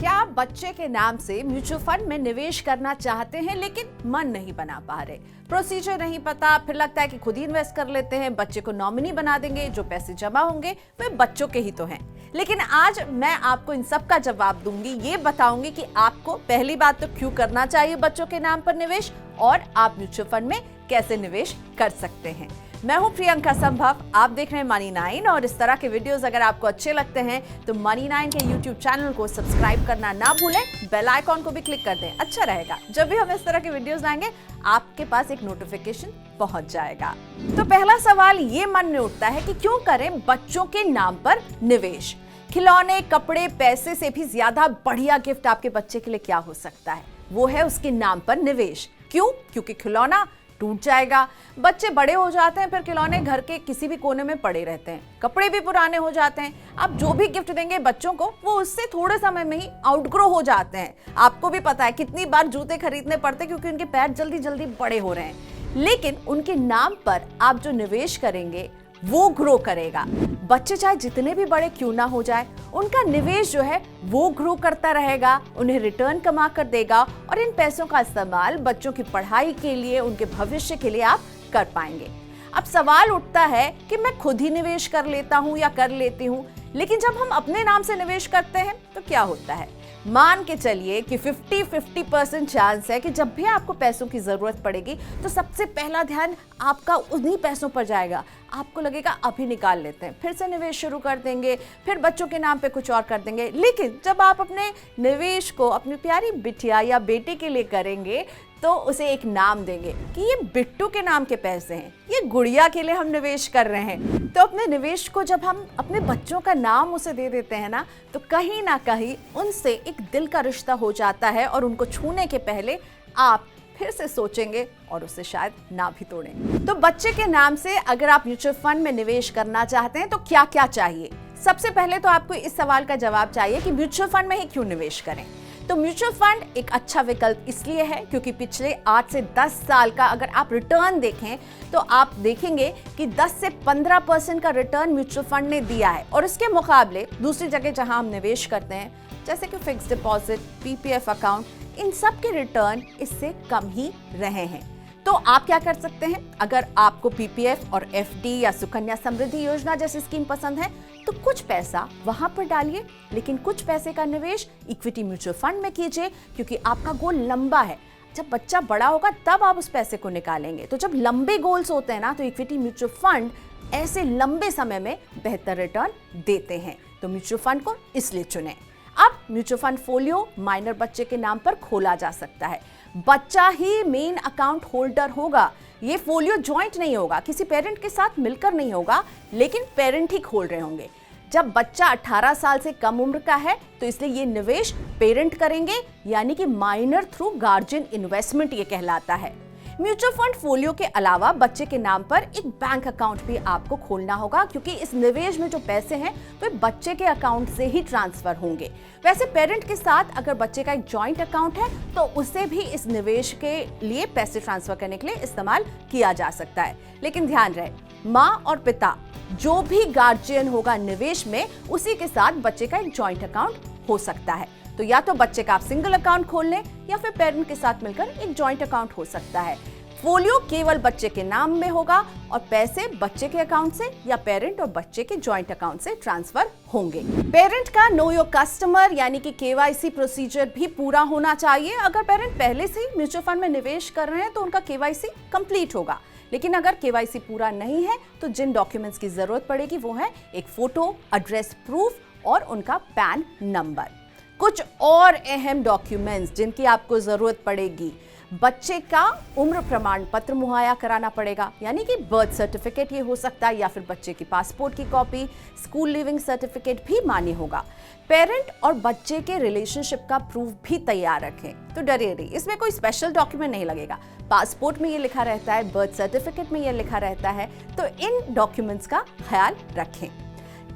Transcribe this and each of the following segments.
क्या आप बच्चे के नाम से म्यूचुअल फंड में निवेश करना चाहते हैं लेकिन मन नहीं बना पा रहे, प्रोसीजर नहीं पता, फिर लगता है कि खुद ही इन्वेस्ट कर लेते हैं, बच्चे को नॉमिनी बना देंगे, जो पैसे जमा होंगे वे बच्चों के ही तो हैं। लेकिन आज मैं आपको इन सब का जवाब दूंगी, ये बताऊंगी कि आपको पहली बात तो क्यों करना चाहिए बच्चों के नाम पर निवेश और आप म्यूचुअल फंड में कैसे निवेश कर सकते हैं। मैं हूं प्रियंका संभव, आप देख रहे हैं मनी 9 और इस तरह के वीडियोस अगर आपको अच्छे लगते हैं तो मनी 9 के यूट्यूब चैनल को सब्सक्राइब करना ना भूलें, बेल आइकॉन को भी क्लिक कर दें। अच्छा रहेगा, जब भी हम इस तरह के वीडियोस लाएंगे आपके पास एक नोटिफिकेशन पहुंच जाएगा। तो पहला सवाल ये मन में उठता है कि क्यों करें बच्चों के नाम पर निवेश। खिलौने, कपड़े, पैसे से भी ज्यादा बढ़िया गिफ्ट आपके बच्चे के लिए क्या हो सकता है, वो है उसके नाम पर निवेश। क्यों? क्योंकि खिलौना टूट जाएगा, बच्चे बड़े हो जाते हैं, फिर खिलौने घर के किसी भी कोने में पड़े रहते हैं, कपड़े भी पुराने हो जाते हैं। आप जो भी गिफ्ट देंगे बच्चों को वो उससे थोड़े समय में ही आउटग्रो हो जाते हैं। आपको भी पता है कितनी बार जूते खरीदने पड़ते हैं क्योंकि उनके पैर जल्दी जल्दी बड़े हो रहे हैं। लेकिन उनके नाम पर आप जो निवेश करेंगे वो ग्रो करेगा। बच्चे चाहे जितने भी बड़े क्यों ना हो जाए, उनका निवेश जो है वो ग्रो करता रहेगा, उन्हें रिटर्न कमा कर देगा और इन पैसों का इस्तेमाल बच्चों की पढ़ाई के लिए, उनके भविष्य के लिए आप कर पाएंगे। अब सवाल उठता है कि मैं खुद ही निवेश कर लेता हूं या कर लेती हूं, लेकिन जब हम अपने नाम से निवेश करते हैं तो क्या होता है। मान के चलिए कि 50-50% चांस है कि जब भी आपको पैसों की जरूरत पड़ेगी तो सबसे पहला ध्यान आपका उन्हीं पैसों पर जाएगा। आपको लगेगा अभी निकाल लेते हैं, फिर से निवेश शुरू कर देंगे, फिर बच्चों के नाम पे कुछ और कर देंगे। लेकिन जब आप अपने निवेश को अपनी प्यारी बिटिया या बेटे के लिए करेंगे तो उसे एक नाम देंगे कि ये बिट्टू के नाम के पैसे हैं, ये गुड़िया के लिए हम निवेश कर रहे हैं। तो अपने निवेश को जब हम अपने बच्चों का नाम उसे दे देते हैं ना, तो कहीं ना कहीं उनसे एक दिल का रिश्ता हो जाता है और उनको छूने के पहले आप फिर से सोचेंगे और उसे शायद ना भी तोड़ें। तो बच्चे के नाम से अगर आप म्यूचुअल फंड में निवेश करना चाहते हैं तो क्या क्या चाहिए। सबसे पहले तो आपको इस सवाल का जवाब चाहिए कि म्यूचुअल फंड में ही क्यों निवेश करें। तो म्यूचुअल फंड एक अच्छा विकल्प इसलिए है क्योंकि पिछले 8 से 10 साल का अगर आप रिटर्न देखें तो आप देखेंगे कि 10 से 15% का रिटर्न म्यूचुअल फंड ने दिया है। और इसके मुकाबले दूसरी जगह जहां हम निवेश करते हैं जैसे कि फिक्स डिपॉजिट, पीपीएफ अकाउंट, इन सब के रिटर्न इससे कम ही रहे हैं। तो आप क्या कर सकते हैं, अगर आपको पीपीएफ और एफडी या सुकन्या समृद्धि योजना जैसी स्कीम पसंद है तो कुछ पैसा वहां पर डालिए, लेकिन कुछ पैसे का निवेश इक्विटी म्यूचुअल फंड में कीजिए क्योंकि आपका गोल लंबा है। जब बच्चा बड़ा होगा तब आप उस पैसे को निकालेंगे। तो जब लंबे गोल्स होते हैं ना, तो इक्विटी म्यूचुअल फंड ऐसे लंबे समय में बेहतर रिटर्न देते हैं। तो म्यूचुअल फंड को इसलिए चुनें। अब म्यूचुअल फंड फोलियो माइनर बच्चे के नाम पर खोला जा सकता है। बच्चा ही मेन अकाउंट होल्डर होगा, ये फोलियो ज्वाइंट नहीं होगा, किसी पेरेंट के साथ मिलकर नहीं होगा, लेकिन पेरेंट ही खोल रहे होंगे। जब बच्चा 18 साल से कम उम्र का है तो इसलिए ये निवेश पेरेंट करेंगे, यानी कि माइनर थ्रू गार्जियन इन्वेस्टमेंट ये कहलाता है। म्यूचुअल फंड फोलियो के अलावा बच्चे के नाम पर एक बैंक अकाउंट भी आपको खोलना होगा क्योंकि इस निवेश में जो पैसे हैं वे बच्चे के अकाउंट से ही ट्रांसफर होंगे। वैसे पेरेंट के साथ अगर बच्चे का एक जॉइंट अकाउंट है तो उसे भी इस निवेश के लिए पैसे ट्रांसफर करने के लिए इस्तेमाल किया जा सकता है। लेकिन ध्यान रहे, माँ और पिता जो भी गार्जियन होगा निवेश में, उसी के साथ बच्चे का एक जॉइंट अकाउंट हो सकता है। तो या तो बच्चे का आप सिंगल अकाउंट खोल लें या फिर पेरेंट के साथ मिलकर एक जॉइंट अकाउंट हो सकता है। फोलियो केवल बच्चे के नाम में होगा और पैसे बच्चे के अकाउंट से या पेरेंट और बच्चे के जॉइंट अकाउंट से ट्रांसफर होंगे। पेरेंट का नो योर कस्टमर यानी कि केवाईसी प्रोसीजर भी पूरा होना चाहिए। अगर पेरेंट पहले से ही म्यूचुअल फंड में निवेश कर रहे हैं तो उनका केवाईसी कंप्लीट होगा। लेकिन अगर केवाईसी पूरा नहीं है तो जिन डॉक्यूमेंट्स की जरूरत पड़ेगी वो है एक फोटो, एड्रेस प्रूफ और उनका पैन नंबर। कुछ और अहम डॉक्यूमेंट्स जिनकी आपको जरूरत पड़ेगी, बच्चे का उम्र प्रमाण पत्र मुहैया कराना पड़ेगा, यानी कि बर्थ सर्टिफिकेट ये हो सकता है या फिर बच्चे की पासपोर्ट की कॉपी, स्कूल लिविंग सर्टिफिकेट भी मान्य होगा। पेरेंट और बच्चे के रिलेशनशिप का प्रूफ भी तैयार रखें। तो डरिए नहीं, इसमें कोई स्पेशल डॉक्यूमेंट नहीं लगेगा। पासपोर्ट में ये लिखा रहता है, बर्थ सर्टिफिकेट में ये लिखा रहता है, तो इन डॉक्यूमेंट्स का ख्याल रखें।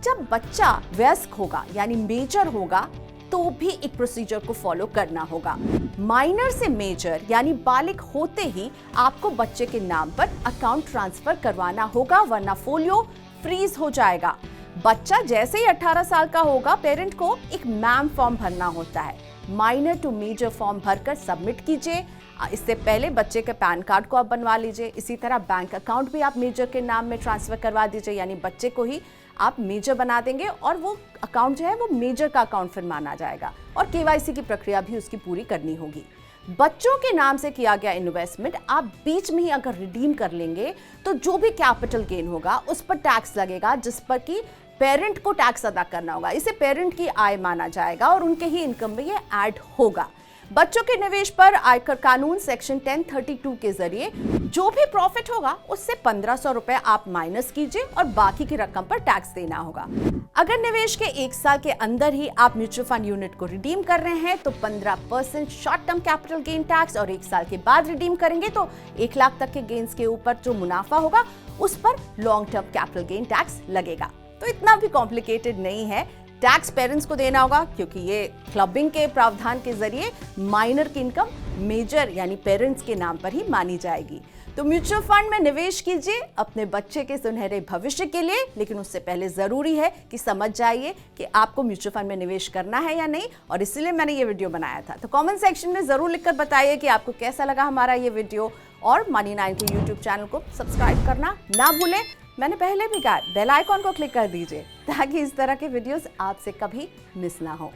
जब बच्चा वयस्क होगा यानी मेजर होगा तो भी एक प्रोसीजर को फॉलो करना होगा। माइनर से मेजर यानी बालिग होते ही आपको बच्चे के नाम पर अकाउंट ट्रांसफर करवाना होगा, वरना फोलियो फ्रीज हो जाएगा। बच्चा जैसे ही 18 साल का होगा, पेरेंट को एक मैम फॉर्म भरना होता है। माइनर टू मेजर फॉर्म भरकर सबमिट कीजिए। इससे पहले बच्चे के पैन कार्ड को आप बनवा लीजिए। इसी तरह बैंक अकाउंट भी आप मेजर के नाम में ट्रांसफर करवा दीजिए, यानी बच्चे को ही आप मेजर बना देंगे और वो अकाउंट जो है वो मेजर का अकाउंट फिर माना जाएगा और केवाईसी की प्रक्रिया भी उसकी पूरी करनी होगी। बच्चों के नाम से किया गया इन्वेस्टमेंट आप बीच में ही अगर रिडीम कर लेंगे तो जो भी कैपिटल गेन होगा उस पर टैक्स लगेगा, जिस पर कि पेरेंट को टैक्स अदा करना होगा। इसे पेरेंट की आय माना जाएगा और उनके ही इनकम में ये ऐड होगा। बच्चों के निवेश पर आयकर कानून सेक्शन 1032 के जरिए जो भी प्रॉफिट होगा उससे 1500 रुपए आप माइनस कीजिए और बाकी की रकम पर टैक्स देना होगा। अगर निवेश के 1 साल के अंदर ही आप म्यूचुअल फंड यूनिट को रिडीम कर रहे हैं तो 15% short term capital gain tax, और 1 साल के बाद रिडीम करेंगे तो 1 लाख तक के गेन्स के ऊपर जो मुनाफा होगा उस पर long term capital gain tax लगेगा। तो इतना भी कॉम्प्लिकेटेड नहीं है। टैक्स पेरेंट्स को देना होगा क्योंकि ये क्लबिंग के प्रावधान के जरिए माइनर की इनकम मेजर यानी पेरेंट्स के नाम पर ही मानी जाएगी। तो म्यूचुअल फंड में निवेश कीजिए अपने बच्चे के सुनहरे भविष्य के लिए, लेकिन उससे पहले जरूरी है कि समझ जाइए कि आपको म्यूचुअल फंड में निवेश करना है या नहीं, और इसीलिए मैंने ये वीडियो बनाया था। तो कमेंट सेक्शन में जरूर लिखकर बताइए कि आपको कैसा लगा हमारा ये वीडियो, और मनी9 के यूट्यूब चैनल को सब्सक्राइब करना ना भूलें। मैंने पहले भी कहा बेल आइकॉन को क्लिक कर दीजिए ताकि इस तरह के वीडियोस आपसे कभी मिस ना हो।